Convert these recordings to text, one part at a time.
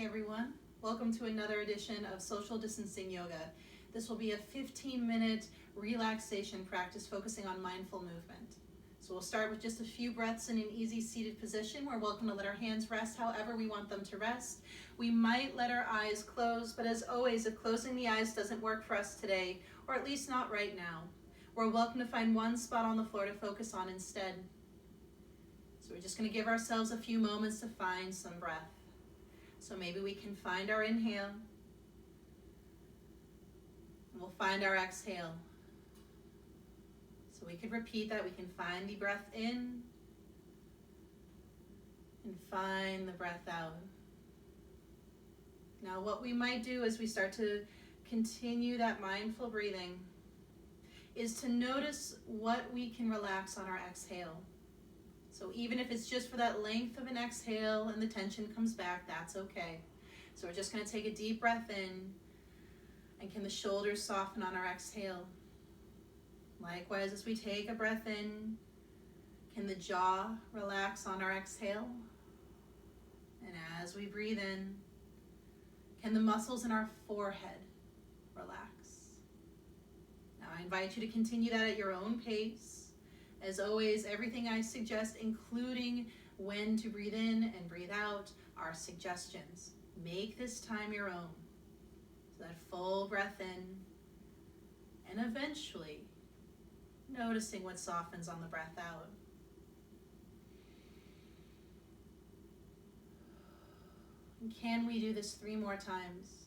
everyone. Welcome to another edition of Social Distancing Yoga. This will be a 15-minute relaxation practice focusing on mindful movement. So we'll start with just a few breaths in an easy seated position. We're welcome to let our hands rest however we want them to rest. We might let our eyes close, but as always, if closing the eyes doesn't work for us today, or at least not right now, we're welcome to find one spot on the floor to focus on instead. So we're just going to give ourselves a few moments to find some breath. So maybe we can find our inhale, and we'll find our exhale. So we could repeat that. We can find the breath in and find the breath out. Now what we might do as we start to continue that mindful breathing is to notice what we can relax on our exhale. So even if it's just for that length of an exhale and the tension comes back, that's okay. So we're just going to take a deep breath in, and can the shoulders soften on our exhale? Likewise, as we take a breath in, can the jaw relax on our exhale? And as we breathe in, can the muscles in our forehead relax? Now I invite you to continue that at your own pace. As always, everything I suggest, including when to breathe in and breathe out, are suggestions. Make this time your own. So that full breath in, and eventually noticing what softens on the breath out. And can we do this 3 more times?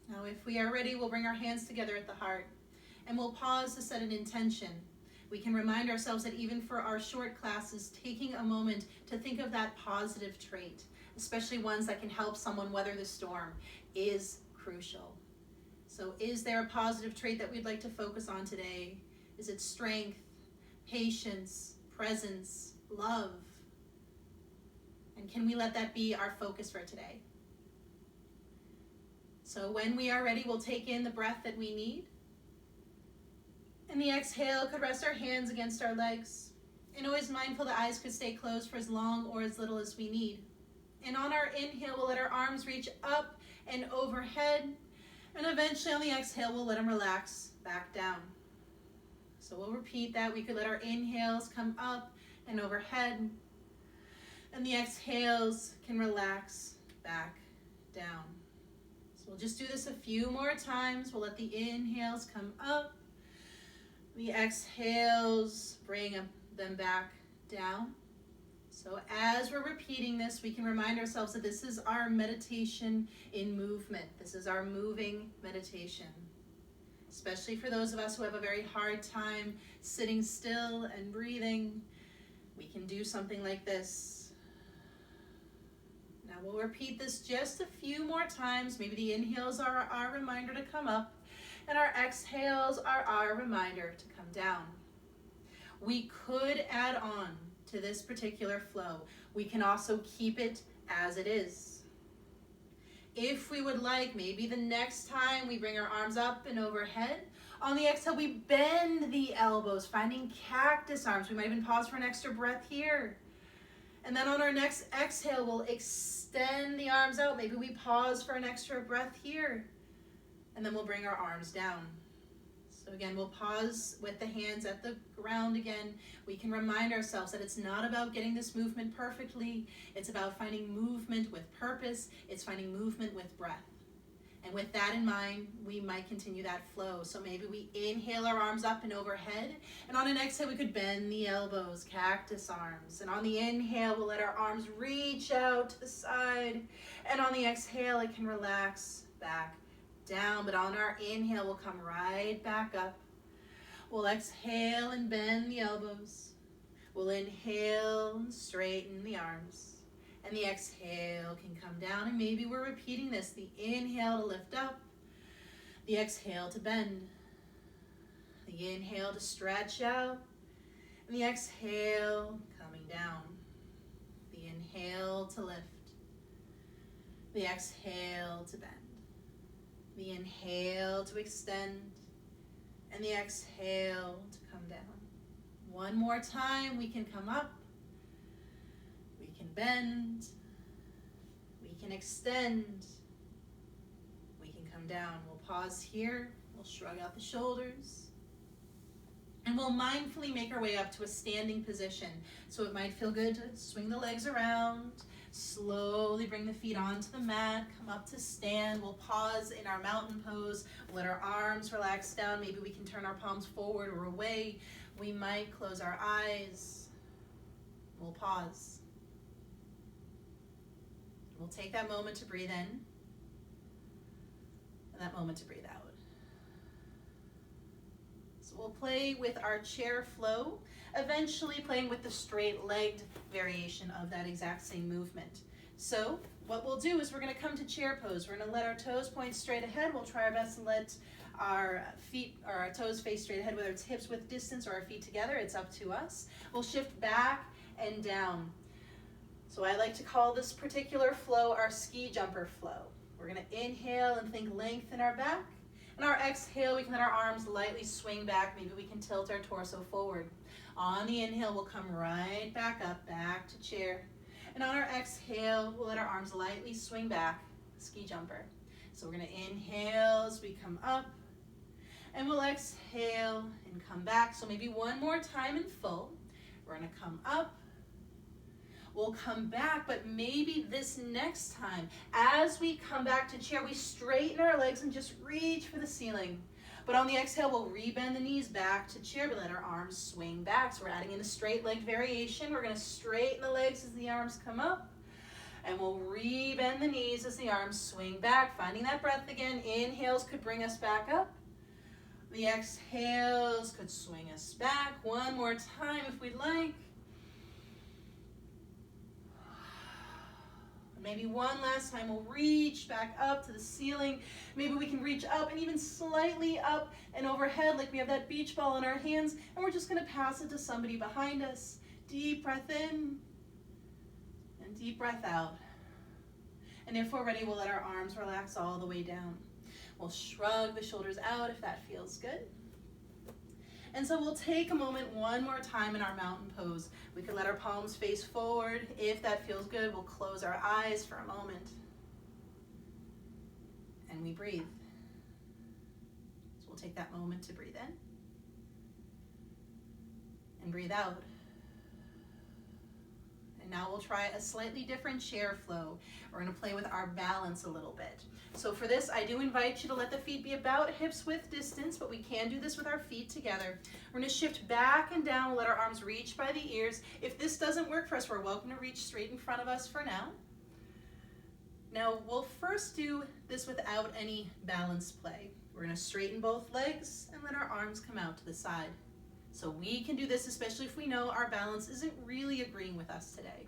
Now, if we are ready, we'll bring our hands together at the heart, and we'll pause to set an intention. We can remind ourselves that even for our short classes, taking a moment to think of that positive trait, especially ones that can help someone weather the storm, is crucial. So is there a positive trait that we'd like to focus on today? Is it strength, patience, presence, love? And can we let that be our focus for today? So when we are ready, we'll take in the breath that we need. And the exhale could rest our hands against our legs. And always mindful the eyes could stay closed for as long or as little as we need. And on our inhale, we'll let our arms reach up and overhead. And eventually on the exhale, we'll let them relax back down. So we'll repeat that. We could let our inhales come up and overhead. And the exhales can relax back down. We'll just do this a few more times. We'll let the inhales come up. The exhales, bring them back down. So as we're repeating this, we can remind ourselves that this is our meditation in movement. This is our moving meditation. Especially for those of us who have a very hard time sitting still and breathing, we can do something like this. Now we'll repeat this just a few more times. Maybe the inhales are our reminder to come up, and our exhales are our reminder to come down. We could add on to this particular flow. We can also keep it as it is. If we would like, maybe the next time we bring our arms up and overhead. On the exhale, we bend the elbows, finding cactus arms. We might even pause for an extra breath here. And then on our next exhale, we'll extend the arms out. Maybe we pause for an extra breath here. And then we'll bring our arms down. So again, we'll pause with the hands at the ground again. We can remind ourselves that it's not about getting this movement perfectly. It's about finding movement with purpose. It's finding movement with breath. And with that in mind, we might continue that flow. So maybe we inhale our arms up and overhead. And on an exhale, we could bend the elbows, cactus arms. And on the inhale, we'll let our arms reach out to the side. And on the exhale, it can relax back down. But on our inhale, we'll come right back up. We'll exhale and bend the elbows. We'll inhale and straighten the arms. And the exhale can come down, and maybe we're repeating this. The inhale to lift up, the exhale to bend, the inhale to stretch out, And the exhale, coming down. The inhale to lift. The exhale to bend. The inhale to extend. And the exhale to come down. One more time, we can come up. We can bend. We can extend. We can come down. We'll pause here. We'll shrug out the shoulders. And we'll mindfully make our way up to a standing position. So it might feel good to swing the legs around, slowly bring the feet onto the mat, come up to stand. We'll pause in our mountain pose, let our arms relax down. Maybe we can turn our palms forward or away. We might close our eyes. We'll pause. We'll take that moment to breathe in and that moment to breathe out. We'll play with our chair flow, eventually playing with the straight-legged variation of that exact same movement. So what we'll do is we're going to come to chair pose. We're going to let our toes point straight ahead. We'll try our best to let our feet or our toes face straight ahead, whether it's hips width distance or our feet together. It's up to us. We'll shift back and down. So I like to call this particular flow our ski jumper flow. We're going to inhale and think length in our back. And our exhale, we can let our arms lightly swing back. Maybe we can tilt our torso forward. On the inhale, we'll come right back up, back to chair. And on our exhale, we'll let our arms lightly swing back, ski jumper. So we're gonna inhale as we come up, and we'll exhale and come back. So maybe one more time in full. We're gonna come up. We'll come back, but maybe this next time, as we come back to chair, we straighten our legs and just reach for the ceiling. But on the exhale, we'll rebend the knees back to chair, but let our arms swing back. So we're adding in a straight-legged variation. We're gonna straighten the legs as the arms come up, and we'll rebend the knees as the arms swing back. Finding that breath again. Inhales could bring us back up. The exhales could swing us back. One more time if we'd like. Maybe one last time, we'll reach back up to the ceiling. Maybe we can reach up and even slightly up and overhead like we have that beach ball in our hands, and we're just gonna pass it to somebody behind us. Deep breath in and deep breath out. And if we're ready, we'll let our arms relax all the way down. We'll shrug the shoulders out if that feels good. And so we'll take a moment one more time in our mountain pose. We could let our palms face forward. If that feels good, we'll close our eyes for a moment. And we breathe. So we'll take that moment to breathe in and breathe out. And now we'll try a slightly different chair flow. We're gonna play with our balance a little bit. So for this, I do invite you to let the feet be about hips width distance, but we can do this with our feet together. We're gonna shift back and down, we'll let our arms reach by the ears. If this doesn't work for us, we're welcome to reach straight in front of us for now. Now, we'll first do this without any balance play. We're gonna straighten both legs and let our arms come out to the side. So we can do this, especially if we know our balance isn't really agreeing with us today.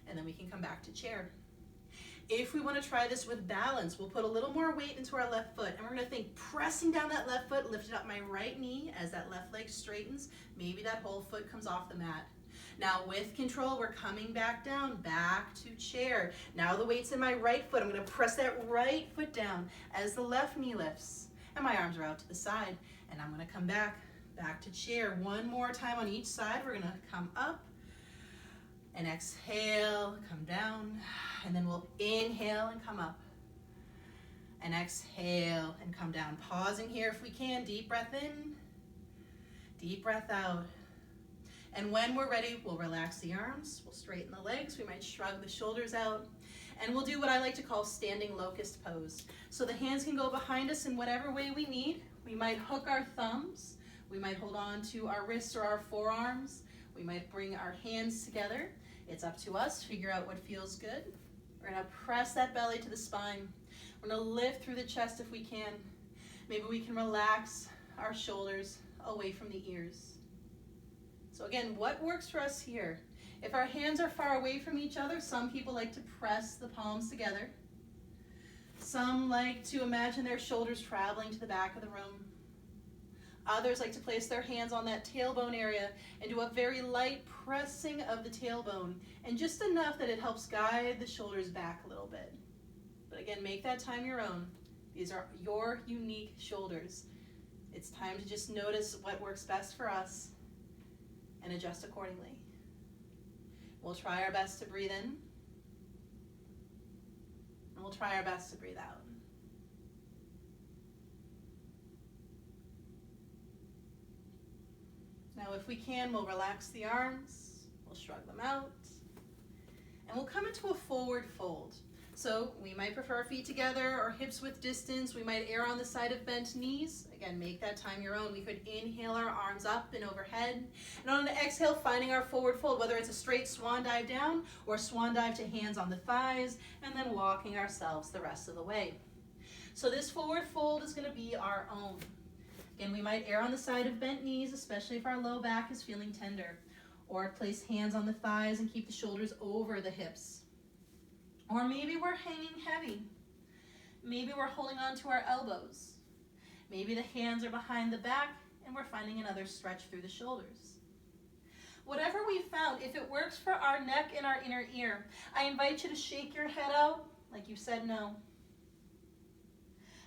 And then we can come back to chair. If we want to try this with balance, we'll put a little more weight into our left foot, and we're going to think pressing down that left foot, lifting up my right knee as that left leg straightens. Maybe that whole foot comes off the mat. Now with control, we're coming back down, back to chair. Now the weight's in my right foot. I'm going to press that right foot down as the left knee lifts, and my arms are out to the side. And I'm going to come back to chair. One more time on each side. We're going to come up and exhale, come down, and then we'll inhale and come up, and exhale and come down. Pausing here if we can. Deep breath in, deep breath out. And when we're ready, we'll relax the arms, we'll straighten the legs, we might shrug the shoulders out, and we'll do what I like to call standing locust pose. So the hands can go behind us in whatever way we need. We might hook our thumbs, we might hold on to our wrists or our forearms, we might bring our hands together. It's up to us to figure out what feels good. We're gonna press that belly to the spine. We're gonna lift through the chest if we can. Maybe we can relax our shoulders away from the ears. So again, what works for us here? If our hands are far away from each other, some people like to press the palms together. Some like to imagine their shoulders traveling to the back of the room. Others like to place their hands on that tailbone area and do a very light pressing of the tailbone, and just enough that it helps guide the shoulders back a little bit. But again, make that time your own. These are your unique shoulders. It's time to just notice what works best for us and adjust accordingly. We'll try our best to breathe in, and we'll try our best to breathe out. Now, if we can, we'll relax the arms, we'll shrug them out, and we'll come into a forward fold. So we might prefer our feet together or hips width distance. We might err on the side of bent knees. Again, make that time your own. We could inhale our arms up and overhead. And on an exhale, finding our forward fold, whether it's a straight swan dive down or swan dive to hands on the thighs, and then walking ourselves the rest of the way. So this forward fold is going to be our own. Again, we might err on the side of bent knees, especially if our low back is feeling tender. Or place hands on the thighs and keep the shoulders over the hips. Or maybe we're hanging heavy. Maybe we're holding on to our elbows. Maybe the hands are behind the back and we're finding another stretch through the shoulders. Whatever we found, if it works for our neck and our inner ear, I invite you to shake your head out like you said no.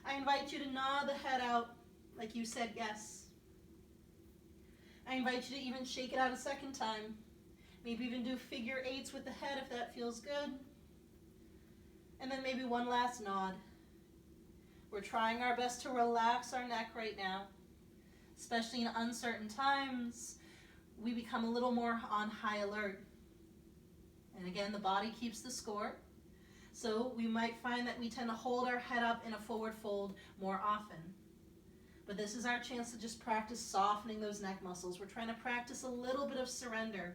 I invite you to nod the head out like you said yes. I invite you to even shake it out a second time. Maybe even do figure eights with the head if that feels good. And then maybe one last nod. We're trying our best to relax our neck right now. Especially in uncertain times, we become a little more on high alert. And again, the body keeps the score. So we might find that we tend to hold our head up in a forward fold more often. But this is our chance to just practice softening those neck muscles. We're trying to practice a little bit of surrender,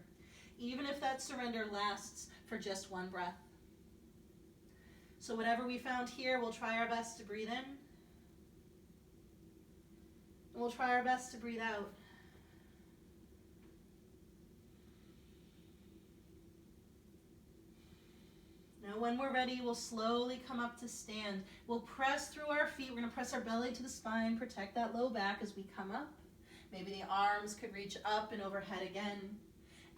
even if that surrender lasts for just one breath. So whatever we found here, we'll try our best to breathe in. And we'll try our best to breathe out. Now when we're ready, we'll slowly come up to stand. We'll press through our feet. We're going to press our belly to the spine, protect that low back as we come up. Maybe the arms could reach up and overhead again.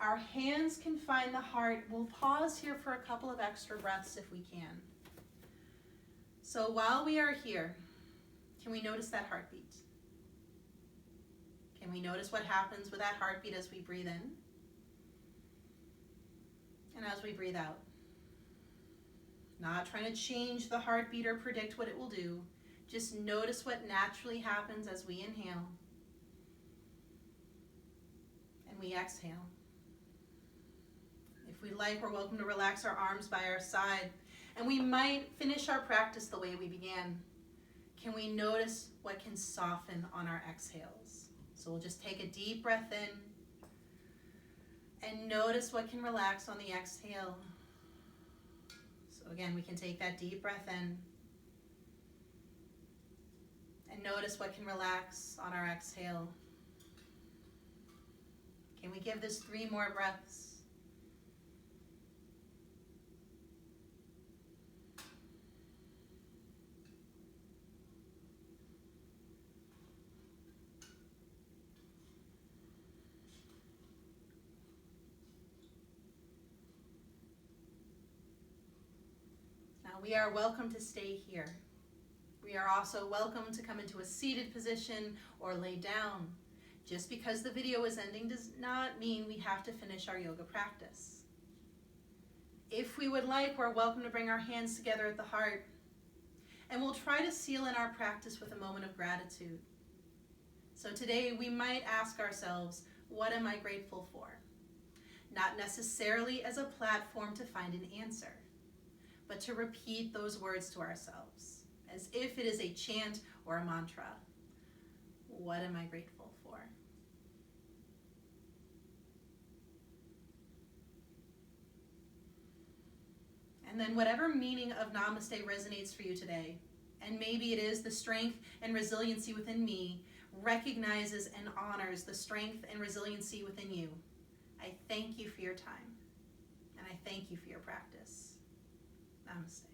Our hands can find the heart. We'll pause here for a couple of extra breaths if we can. So while we are here, can we notice that heartbeat? Can we notice what happens with that heartbeat as we breathe in and as we breathe out? Not trying to change the heartbeat or predict what it will do. Just notice what naturally happens as we inhale and we exhale. If we like, we're welcome to relax our arms by our side. And we might finish our practice the way we began. Can we notice what can soften on our exhales? So we'll just take a deep breath in and notice what can relax on the exhale. So again, we can take that deep breath in and notice what can relax on our exhale. Can we give this 3 more breaths? We are welcome to stay here. We are also welcome to come into a seated position or lay down. Just because the video is ending does not mean we have to finish our yoga practice. If we would like, we're welcome to bring our hands together at the heart, and we'll try to seal in our practice with a moment of gratitude. So today we might ask ourselves, what am I grateful for? Not necessarily as a platform to find an answer, but to repeat those words to ourselves, as if it is a chant or a mantra. What am I grateful for? And then whatever meaning of Namaste resonates for you today, and maybe it is the strength and resiliency within me, recognizes and honors the strength and resiliency within you. I thank you for your time, and I thank you for your practice. Namaste.